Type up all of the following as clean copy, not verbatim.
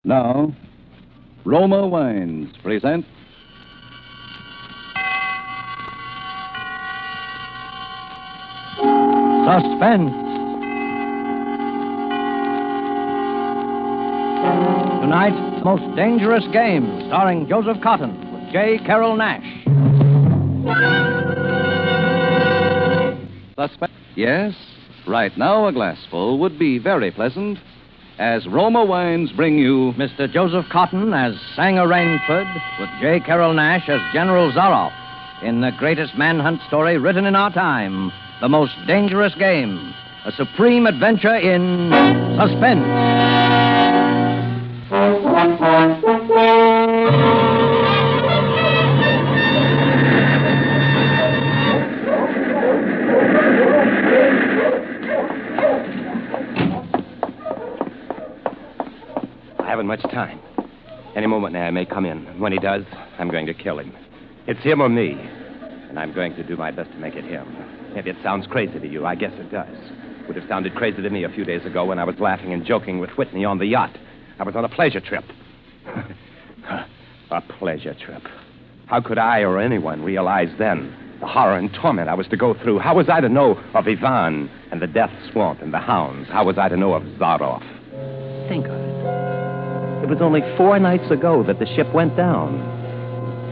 Now, Roma Wines present Suspense. Tonight, The Most Dangerous Game, starring Joseph Cotton with J. Carroll Nash. Suspense. Yes, right now a glassful would be very pleasant. As Roma Wines bring you Mr. Joseph Cotton as Sanger Rainsford, with J. Carroll Nash as General Zaroff, in the greatest manhunt story written in our time, The Most Dangerous Game, a supreme adventure in suspense. I haven't much time. Any moment now, I may come in. When he does, I'm going to kill him. It's him or me. And I'm going to do my best to make it him. Maybe it sounds crazy to you. I guess it does. Would have sounded crazy to me a few days ago when I was laughing and joking with Whitney on the yacht. I was on a pleasure trip. A pleasure trip. How could I or anyone realize then the horror and torment I was to go through? How was I to know of Ivan and the death swamp and the hounds? How was I to know of Zaroff? Think of it. It was only 4 nights ago that the ship went down.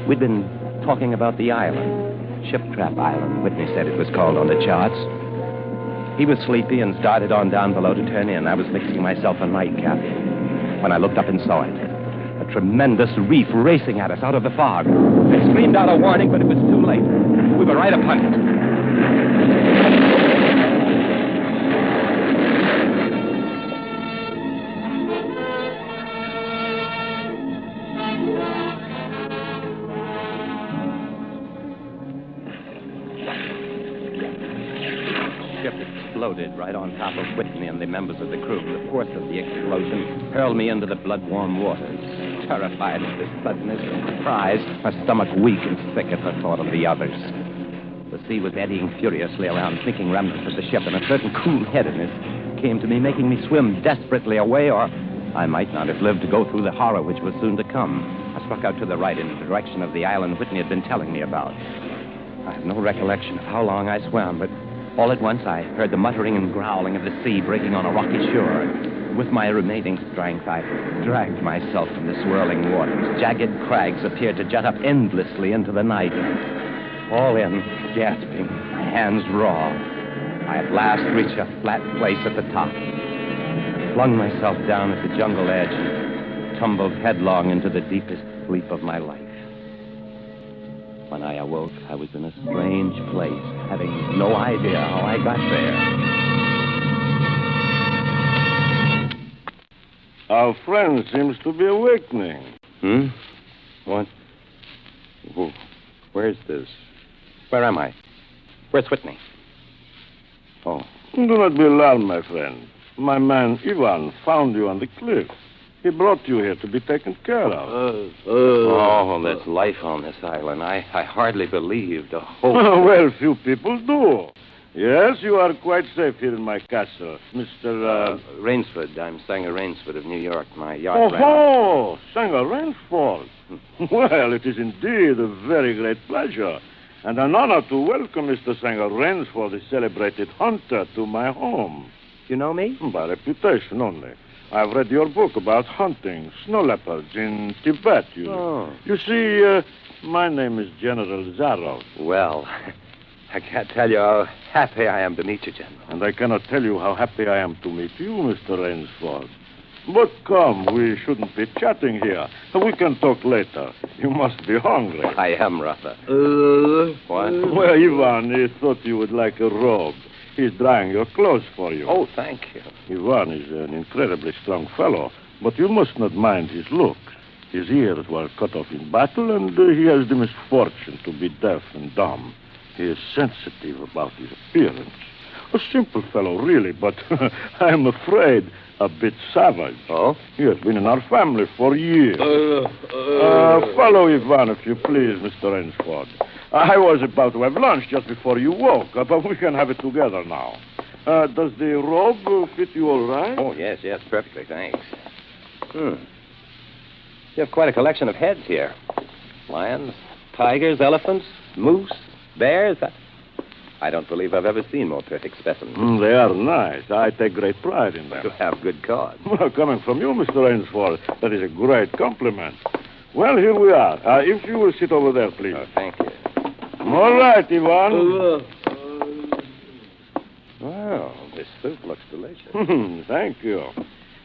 We'd been talking about the island. Ship Trap Island, Whitney said it was called on the charts. He was sleepy and started on down below to turn in. I was mixing myself a nightcap when I looked up and saw it. A tremendous reef racing at us out of the fog. I screamed out a warning, but it was too late. We were right upon it. Exploded right on top of Whitney and the members of the crew. The force of the explosion hurled me into the blood-warm waters. Terrified at the suddenness and surprise, my stomach weak and sick at the thought of the others. The sea was eddying furiously around sinking remnants of the ship, and a certain cool-headedness came to me, making me swim desperately away, or I might not have lived to go through the horror which was soon to come. I struck out to the right in the direction of the island Whitney had been telling me about. I have no recollection of how long I swam, but all at once, I heard the muttering and growling of the sea breaking on a rocky shore. With my remaining strength, I dragged myself from the swirling waters. Jagged crags appeared to jut up endlessly into the night. All in, gasping, my hands raw, I at last reached a flat place at the top. I flung myself down at the jungle edge and tumbled headlong into the deepest sleep of my life. When I awoke, I was in a strange place, having no idea how I got there. Our friend seems to be awakening. What? Where's this? Where am I? Where's Whitney? Oh. Do not be alarmed, my friend. My man Ivan found you on the cliff. He brought you here to be taken care of. Oh, there's life on this island. I hardly believed. Well, few people do. Yes, you are quite safe here in my castle, Mr. Rainsford. I'm Sanger Rainsford of New York. My yacht ran. Oh, Sanger Rainsford. Well, it is indeed a very great pleasure and an honor to welcome Mr. Sanger Rainsford, the celebrated hunter, to my home. You know me? By reputation only. I've read your book about hunting snow leopards in Tibet. You see, my name is General Zaroff. Well, I can't tell you how happy I am to meet you, General. And I cannot tell you how happy I am to meet you, Mr. Rainsford. But come, we shouldn't be chatting here. We can talk later. You must be hungry. I am, rather. What? Well, Ivan, he thought you would like a robe. He's drying your clothes for you. Oh, thank you. Ivan is an incredibly strong fellow, but you must not mind his looks. His ears were cut off in battle, and he has the misfortune to be deaf and dumb. He is sensitive about his appearance. A simple fellow, really, but I'm afraid a bit savage. Oh? He has been in our family for years. Follow Ivan, if you please, Mr. Rainsford. I was about to have lunch just before you woke, but we can have it together now. Does the robe fit you all right? Oh, yes, perfectly, thanks. You have quite a collection of heads here. Lions, tigers, elephants, moose, bears. I don't believe I've ever seen more perfect specimens. They are nice. I take great pride in them. You have good cause. Well, coming from you, Mr. Rainsford, that is a great compliment. Well, here we are. If you will sit over there, please. Oh, thank you. All right, Ivan. Well, this soup looks delicious. Thank you.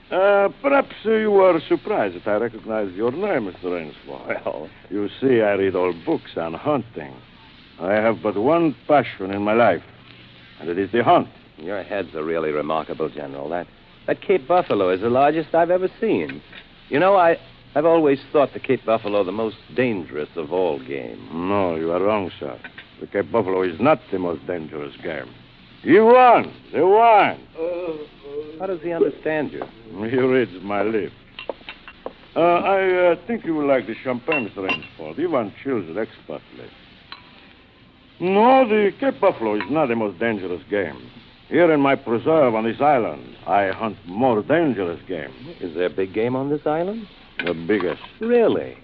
Perhaps you were surprised that I recognized your name, Mr. Rainsford. Well, you see, I read old books on hunting. I have but one passion in my life, and it is the hunt. your heads are really remarkable, General. That Cape buffalo is the largest I've ever seen. You know, I've always thought the Cape buffalo the most dangerous of all game. No, you are wrong, sir. The Cape buffalo is not the most dangerous game. You won. The wine. How does he understand you? He reads my lips. I think you will like the champagne, Mr. Rainsford. Ivan chills it expertly. No, the Cape buffalo is not the most dangerous game. Here in my preserve on this island, I hunt more dangerous game. Is there big game on this island? The biggest. Really?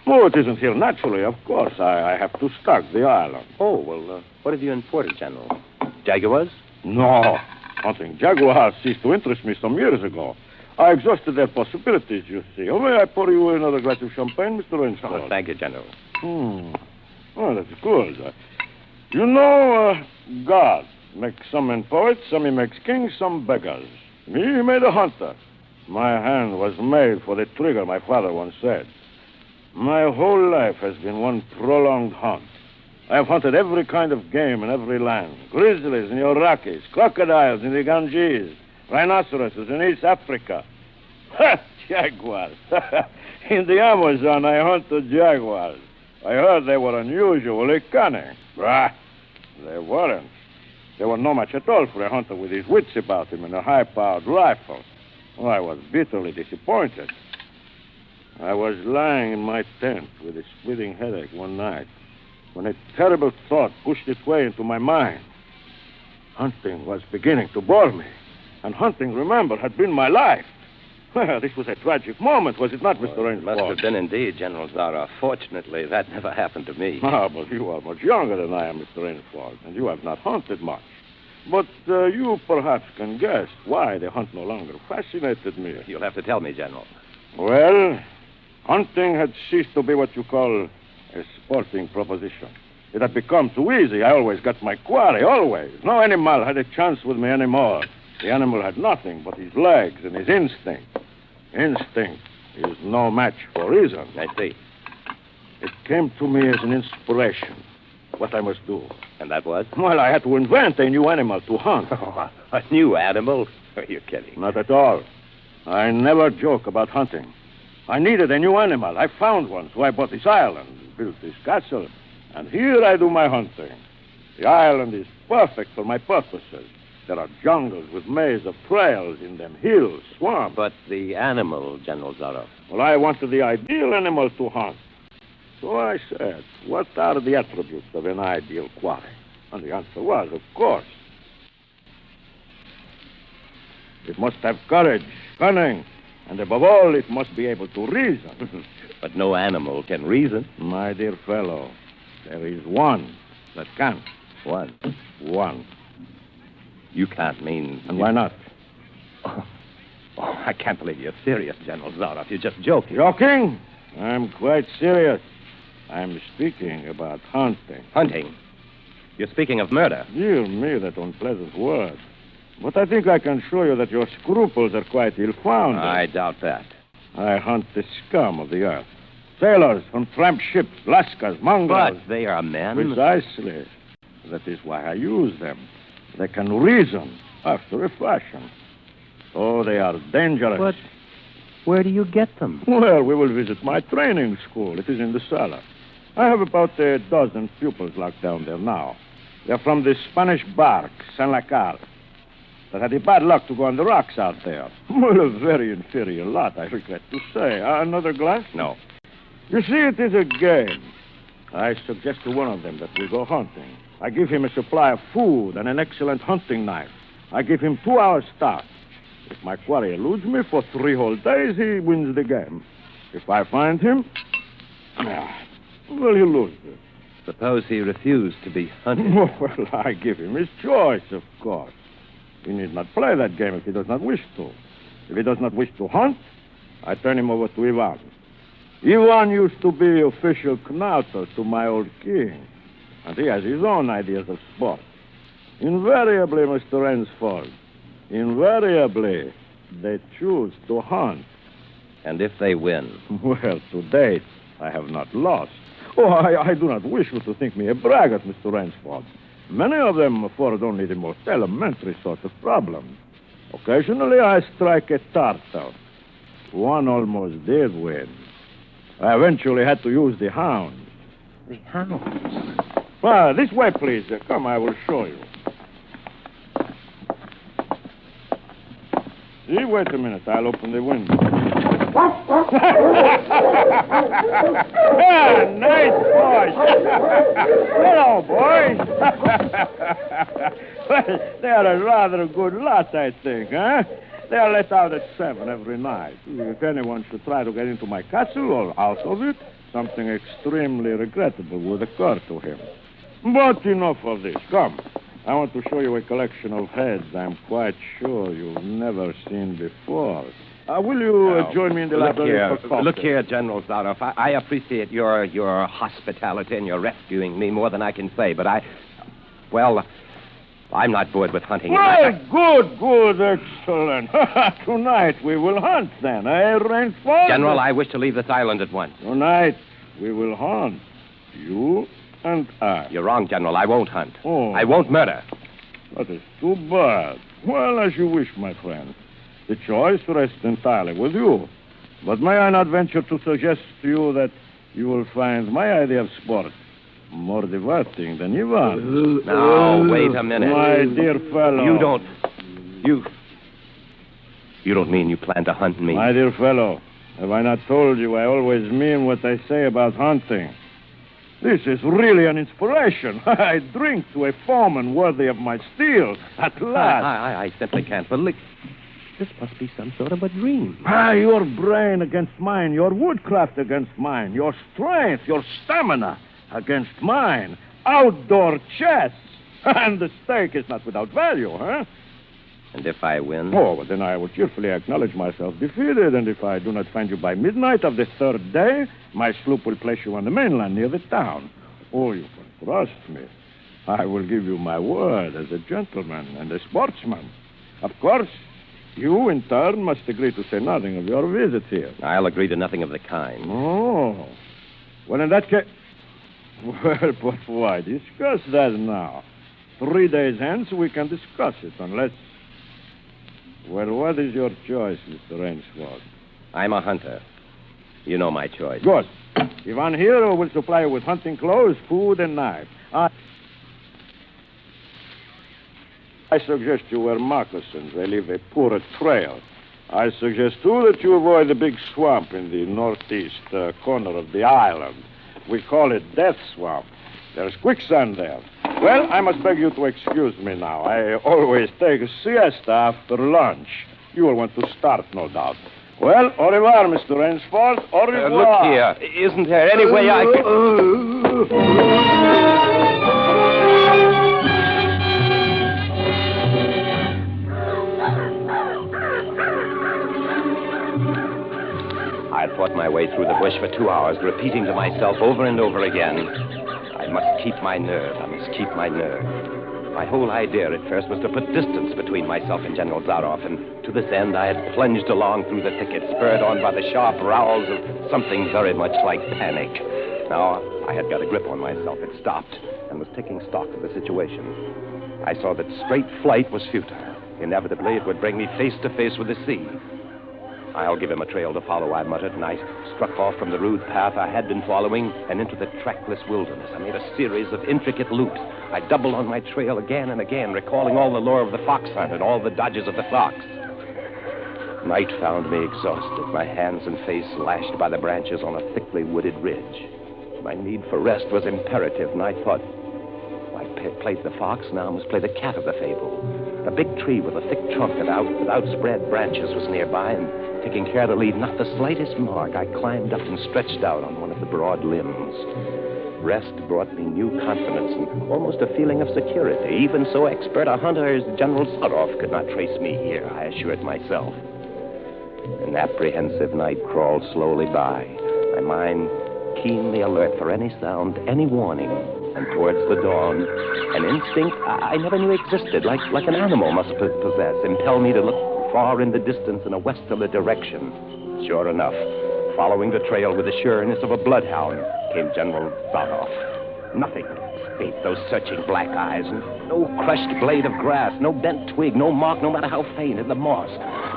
Oh, it isn't here naturally, of course. I have to stock the island. Oh, well, what have you imported, General? Jaguars? No. Hunting jaguars ceased to interest me some years ago. I exhausted their possibilities, you see. Oh, may I pour you another glass of champagne, Mr. Rainsford? Oh, thank you, General. Well, that's good. You know, God makes some men poets, some he makes kings, some beggars. Me, he made a hunter. My hand was made for the trigger, my father once said. My whole life has been one prolonged hunt. I have hunted every kind of game in every land. Grizzlies in the Rockies, crocodiles in the Ganges, rhinoceroses in East Africa. Jaguars. In the Amazon, I hunted jaguars. I heard they were unusually cunning. Bah, they weren't. They were no match at all for a hunter with his wits about him and a high-powered rifle. Oh, I was bitterly disappointed. I was lying in my tent with a splitting headache one night when a terrible thought pushed its way into my mind. Hunting was beginning to bore me. And hunting, remember, had been my life. Well, this was a tragic moment, was it not, Mr. Rainsford? Must have been indeed, General Zara. Fortunately, that never happened to me. Ah, but you are much younger than I am, Mr. Rainsford, and you have not hunted much. But you perhaps can guess why the hunt no longer fascinated me. You'll have to tell me, General. Well, hunting had ceased to be what you call a sporting proposition. It had become too easy. I always got my quarry, always. No animal had a chance with me anymore. The animal had nothing but his legs and his instinct. Instinct is no match for reason. I see. It came to me as an inspiration, what I must do. And that was? Well, I had to invent a new animal to hunt. Oh, a new animal? Are you kidding? Not at all. I never joke about hunting. I needed a new animal. I found one, so I bought this island, built this castle, and here I do my hunting. The island is perfect for my purposes. There are jungles with maze of trails in them, hills, swamps. But the animal, General Zara. Well, I wanted the ideal animal to hunt. So I said, what are the attributes of an ideal quarry? And the answer was, of course, it must have courage, cunning, and above all, it must be able to reason. But no animal can reason. My dear fellow, there is one that can. One. One. You can't mean... And why not? Oh, I can't believe you're serious, General Zara. You're just joking. Joking? I'm quite serious. I'm speaking about hunting. Hunting? You're speaking of murder. Dear me, that unpleasant word. But I think I can show you that your scruples are quite ill-founded. I doubt that. I hunt the scum of the earth. Sailors from tramp ships, lascars, mongrels. But they are men. Precisely. That is why I use them. They can reason after a fashion. Oh, they are dangerous. But where do you get them? Well, we will visit my training school. It is in the cellar. I have about a dozen pupils locked down there now. They're from the Spanish bark, San Lacal, that had the bad luck to go on the rocks out there. Well, a very inferior lot, I regret to say. Another glass? No. You see, it is a game. I suggest to one of them that we go hunting. I give him a supply of food and an excellent hunting knife. I give him 2 hours start. If my quarry eludes me for 3 whole days, he wins the game. If I find him, well, he'll lose it. Suppose he refused to be hunted. Well, I give him his choice, of course. He need not play that game if he does not wish to. If he does not wish to hunt, I turn him over to Ivan. Ivan used to be official knauter to my old king, and he has his own ideas of sport. Invariably, Mr. Rainsford, invariably, they choose to hunt. And if they win? Well, to date, I have not lost. Oh, I do not wish you to think me a braggart, Mr. Rainsford. Many of them afford only the most elementary sort of problem. Occasionally, I strike a tartar. One almost did win. I eventually had to use the hound. The hounds? Well, this way, please. Come, I will show you. See, wait a minute. I'll open the window. Nice boys. Hello, boys. Well, they are a rather good lot, I think, huh? They are let out at 7 every night. If anyone should try to get into my castle or out of it, something extremely regrettable would occur to him. But enough of this. Come. I want to show you a collection of heads I'm quite sure you've never seen before. Will you join me in the library for coffee? Look here, General Zaroff. I appreciate your hospitality and your rescuing me more than I can say, but I'm not bored with hunting. Well, good, excellent. Tonight we will hunt then, eh, Rainsford? General, I wish to leave this island at once. Tonight we will hunt. You and I. You're wrong, General. I won't hunt. Oh. I won't murder. That is too bad. Well, as you wish, my friend. The choice rests entirely with you. But may I not venture to suggest to you that you will find my idea of sport more diverting than Ivan? Now, wait a minute. My dear fellow. You don't mean you plan to hunt me? My dear fellow, have I not told you I always mean what I say about hunting? This is really an inspiration. I drink to a foeman worthy of my steel, at last. I simply can't believe... This must be some sort of a dream. Your brain against mine, your woodcraft against mine, your strength, your stamina against mine. Outdoor chess. And the stake is not without value, huh? And if I win? Oh, well, then I will cheerfully acknowledge myself defeated, and if I do not find you by midnight of the third day, my sloop will place you on the mainland near the town. Oh, you can trust me. I will give you my word as a gentleman and a sportsman. Of course, you, in turn, must agree to say nothing of your visit here. I'll agree to nothing of the kind. Oh. Well, in that case... Well, but why discuss that now? 3 days hence, we can discuss it, unless... Well, what is your choice, Mr. Rainsford? I'm a hunter. You know my choice. Good. Ivan here will supply you with hunting clothes, food, and knife. I suggest you wear moccasins. They leave a poorer trail. I suggest, too, that you avoid the big swamp in the northeast corner of the island. We call it Death Swamp. There's quicksand there. Well, I must beg you to excuse me now. I always take a siesta after lunch. You will want to start, no doubt. Well, au revoir, Mr. Rainsford. Au revoir. Look here. Isn't there any way I can... I fought my way through the bush for 2 hours, repeating to myself over and over again, I must keep my nerve. I must keep my nerve. My whole idea at first was to put distance between myself and General Zaroff, and to this end I had plunged along through the thicket, spurred on by the sharp rowels of something very much like panic. Now, I had got a grip on myself. It stopped and was taking stock of the situation. I saw that straight flight was futile. Inevitably, it would bring me face to face with the sea. I'll give him a trail to follow, I muttered, and I struck off from the rude path I had been following and into the trackless wilderness. I made a series of intricate loops. I doubled on my trail again and again, recalling all the lore of the fox hunt and all the dodges of the fox. Night found me exhausted, my hands and face lashed by the branches on a thickly wooded ridge. My need for rest was imperative, and I thought, I played the fox, now I must play the cat of the fable. A big tree with a thick trunk and outspread branches was nearby, and taking care to leave not the slightest mark, I climbed up and stretched out on one of the broad limbs. Rest brought me new confidence and almost a feeling of security. Even so expert a hunter as General Sudoff could not trace me here, I assured myself. An apprehensive night crawled slowly by, my mind keenly alert for any sound, any warning. And towards the dawn, an instinct I never knew existed, like an animal must possess, impelled me to look far in the distance in a westerly direction. Sure enough, following the trail with the sureness of a bloodhound, came General Sudoff. Nothing escaped those searching black eyes. No crushed blade of grass, no bent twig, no mark, no matter how faint, in the moss.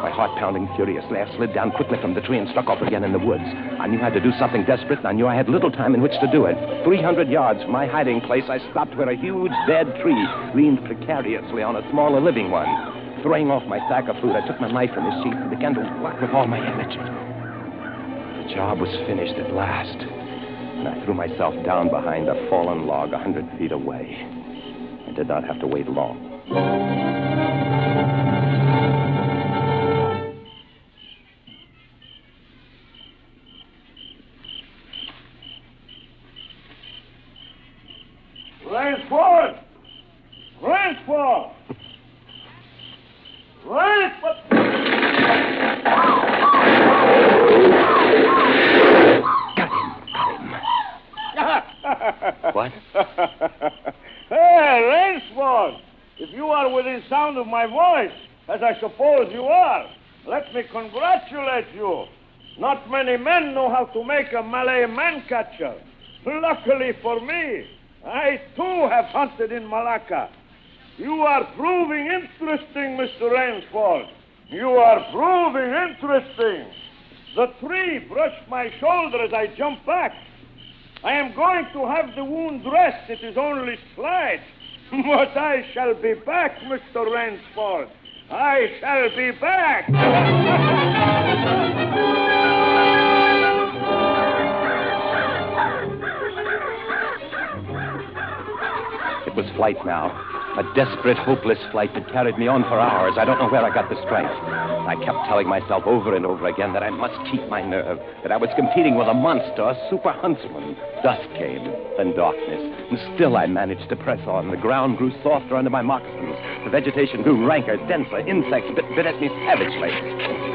My heart pounding furiously, I slid down quickly from the tree and struck off again in the woods. I knew I had to do something desperate, and I knew I had little time in which to do it. 300 yards from my hiding place, I stopped where a huge dead tree leaned precariously on a smaller living one. Throwing off my sack of food, I took my knife from his sheath and began to whack with all my energy. The job was finished at last, and I threw myself down behind a fallen log 100 feet away. I did not have to wait long. Ransford! Ransford! Ransford! What? Hey, Ransford! If you are within sound of my voice, as I suppose you are, let me congratulate you. Not many men know how to make a Malay man-catcher. Luckily for me, I too have hunted in Malacca. You are proving interesting, Mr. Ransford. You are proving interesting. The tree brushed my shoulder as I jumped back. I am going to have the wound dressed. It is only slight. But I shall be back, Mr. Ransford. I shall be back. It was flight now. A desperate, hopeless flight that carried me on for hours. I don't know where I got the strength. I kept telling myself over and over again that I must keep my nerve, that I was competing with a monster, a super huntsman. Dusk came, then darkness, and still I managed to press on. The ground grew softer under my moccasins. The vegetation grew ranker, denser. Insects bit at me savagely.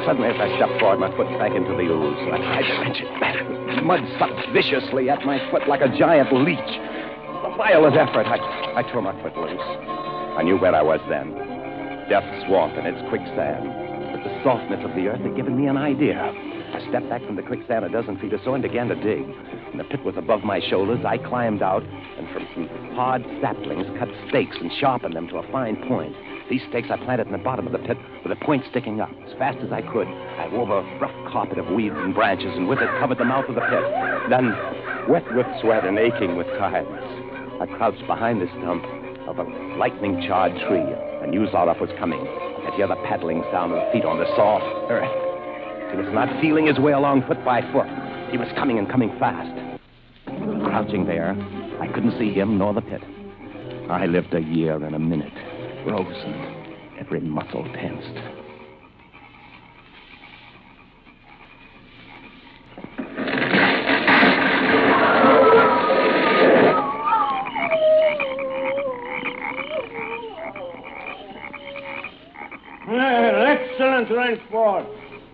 Suddenly, as I stepped forward, my foot sank into the ooze. I tried to wrench it back. Mud sucked viciously at my foot like a giant leech. A violent effort, I tore my foot loose. I knew where I was then. Death Swamp and its quicksand. But the softness of the earth had given me an idea. I stepped back from the quicksand a dozen feet or so and began to dig. When the pit was above my shoulders, I climbed out and from some hard saplings cut stakes and sharpened them to a fine point. These stakes I planted in the bottom of the pit with a point sticking up. As fast as I could, I wove a rough carpet of weeds and branches and with it covered the mouth of the pit. Then, wet with sweat and aching with tiredness, I crouched behind the stump of a lightning-charred tree. I knew Sudoff was coming. I could hear the paddling sound of feet on the soft earth. He was not feeling his way along foot by foot. He was coming and coming fast. Crouching there, I couldn't see him nor the pit. I lived a year and a minute, frozen, every muscle tensed. Excellent, Ransford.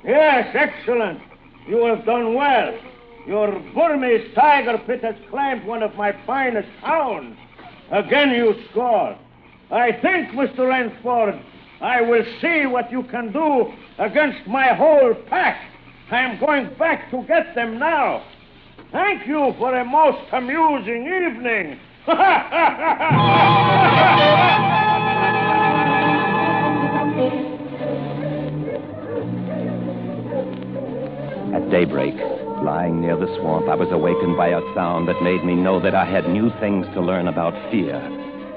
Yes, excellent. You have done well. Your Burmese tiger pit has claimed one of my finest hounds. Again you scored. I think, Mr. Ransford, I will see what you can do against my whole pack. I am going back to get them now. Thank you for a most amusing evening. At daybreak, lying near the swamp, I was awakened by a sound that made me know that I had new things to learn about fear.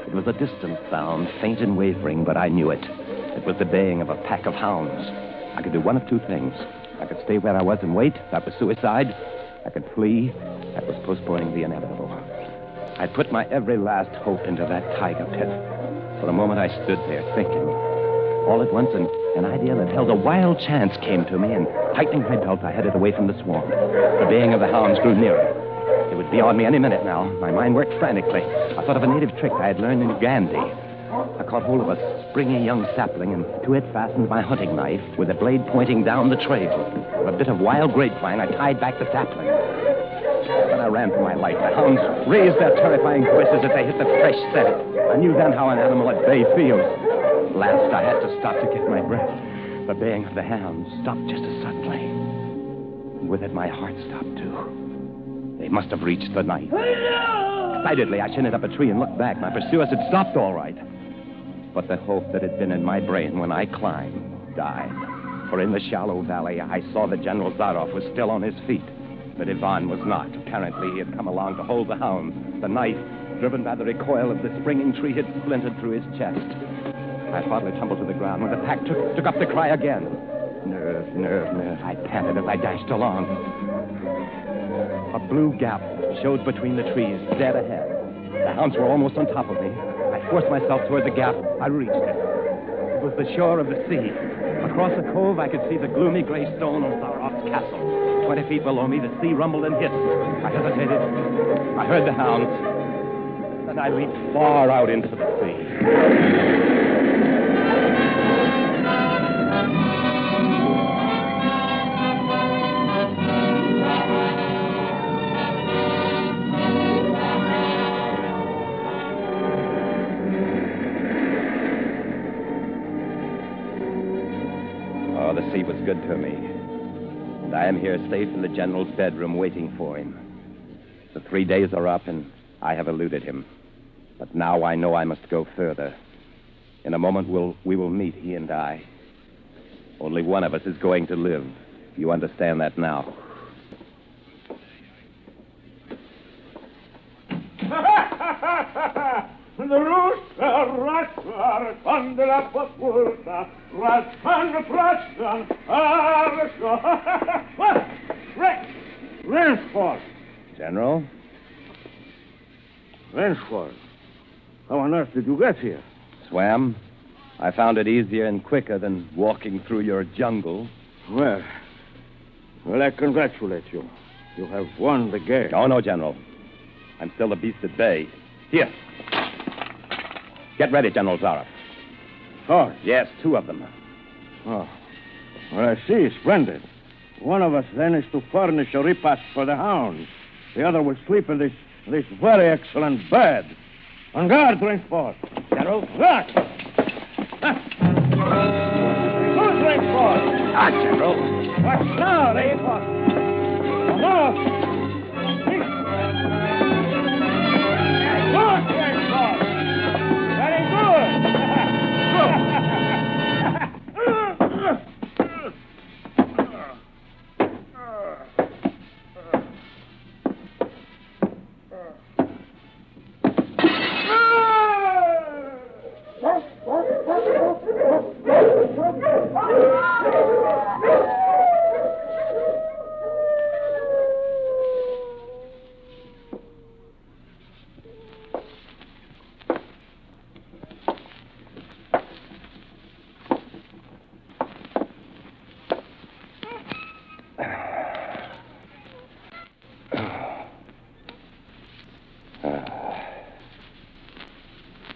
It was a distant sound, faint and wavering, but I knew it. It was the baying of a pack of hounds. I could do one of two things. I could stay where I was and wait. That was suicide. I could flee. That was postponing the inevitable. I put my every last hope into that tiger pit. For a moment, I stood there thinking. All at once, an An idea that held a wild chance came to me, and tightening my belt, I headed away from the swarm. The baying of the hounds grew nearer. It would be on me any minute now. My mind worked frantically. I thought of a native trick I had learned in Uganda. I caught hold of a springy young sapling, and to it fastened my hunting knife with the blade pointing down the trail. With a bit of wild grapevine, I tied back the sapling. Then I ran for my life. The hounds raised their terrifying voices as they hit the fresh scent. I knew then how an animal at bay feels. At last, I had to stop to get my breath. The baying of the hounds stopped just as suddenly. And with it, my heart stopped, too. They must have reached the night. Excitedly, I shinnied up a tree and looked back. My pursuers had stopped all right. But the hope that had been in my brain when I climbed died. For in the shallow valley, I saw that General Zaroff was still on his feet. But Ivan was not. Apparently, he had come along to hold the hounds. The knife, driven by the recoil of the springing tree, had splintered through his chest. I hardly tumbled to the ground when the pack took up the cry again. Nerve, nerve, nerve. I panted as I dashed along. A blue gap showed between the trees, dead ahead. The hounds were almost on top of me. I forced myself toward the gap. I reached it. It was the shore of the sea. Across the cove, I could see the gloomy gray stone of Zaroff's castle. 20 feet below me, the sea rumbled and hissed. I hesitated. I heard the hounds. Then I leaped far out into the sea. Oh, the sea was good to me. And I am here safe in the general's bedroom waiting for him. The 3 days are up, and I have eluded him. But now I know I must go further. In a moment, we will meet, he and I. Only one of us is going to live. You understand that now. The rooster rascar under la puerta, raspan frascan, Rainsford. General? Rainsford. How on earth did you get here? Swam. I found it easier and quicker than walking through your jungle. Well, I congratulate you. You have won the game. Oh, no, General. I'm still the beast at bay. Here. Get ready, General Zaroff. Oh, Yes, 2 of them. oh. Well, I see. Splendid. One of us, then, is to furnish a repast for the hounds. The other will sleep in this very excellent bed. On guard, Rainsford. General? Look! Good, Rainsford! Ah, General. What now, Rainsford? Come on! Good, Rainsford! Very good!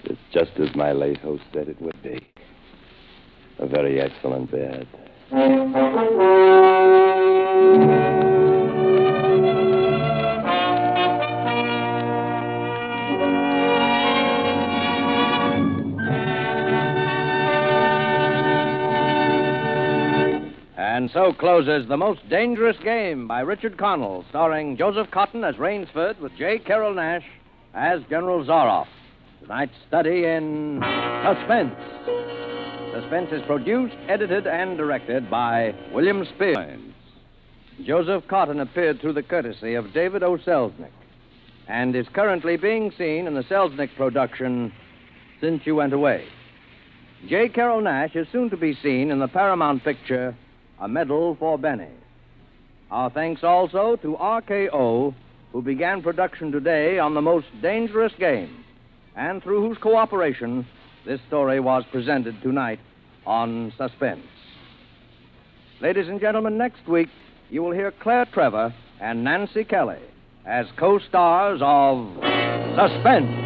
It's just as my late host said it would be. A very excellent bed. And so closes The Most Dangerous Game by Richard Connell, starring Joseph Cotton as Rainsford with J. Carroll Nash as General Zaroff. Tonight's study in Suspense. Suspense is produced, edited, and directed by William Spears. Joseph Cotton appeared through the courtesy of David O. Selznick and is currently being seen in the Selznick production Since You Went Away. J. Carroll Nash is soon to be seen in the Paramount picture A Medal for Benny. Our thanks also to RKO, who began production today on The Most Dangerous Game, and through whose cooperation this story was presented tonight on Suspense. Ladies and gentlemen, next week you will hear Claire Trevor and Nancy Kelly as co-stars of Suspense.